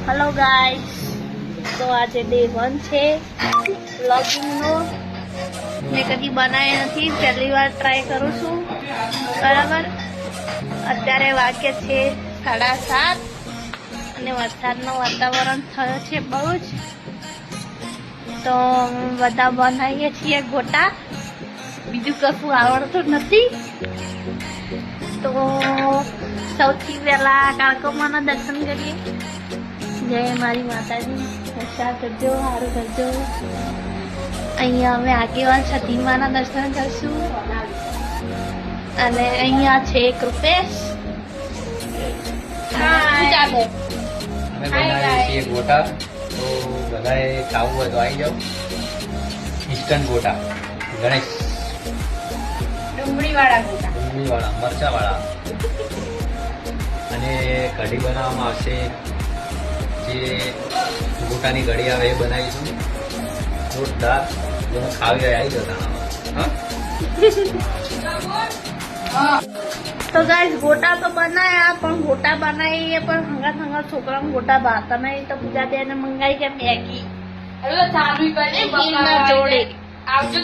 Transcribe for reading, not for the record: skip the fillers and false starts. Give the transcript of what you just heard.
Hello guys, तो आज day 1 છે વ્લોગિંગનો। મેં કદી બનાવી નથી, પહેલી વાર ટ્રાય કરું છું। બરાબર, અત્યારે વાગે છે 7:30 અને વરસાદનું વાતાવરણ થયો છે બહુ જ। તો બધા બનાવીએ છીએ ગોટા, બીજું કશું આવડતું નથી। તો સૌથી પહેલા કાળકોમાના દર્શન કરીએ। જય મારી માતાજી, રક્ષા કરજો, સારું કરજો। અહીંયા અમે આગેવાન સતીમાના દર્શન કરશું અને અહીંયા છે કૃપેશ। અમે બનાવીએ છીએ ગોટા, તો બધાએ ખાવું હોય તો આવી જાઓ। ઇન્સ્ટન્ટ ગોટા, ગણેશ ડુંગળીવાળા, મરચાવાળા, અને કઢી બનાવવામાં આવશે। જે ગોટાની કઢી આવે એ બનાવીશું, જોરદાર। જેને ખાવી હોય આવી જતા। તો ગાઈસ ગોટા તો બનાયા, પણ ગોટા બનાવીએ પણ હંગા છોકરાને ગોટા ભાવતા નહીં, તો બીજા બેને મંગાવી કે મેગી ચાલુ કરી જોડે આવજો।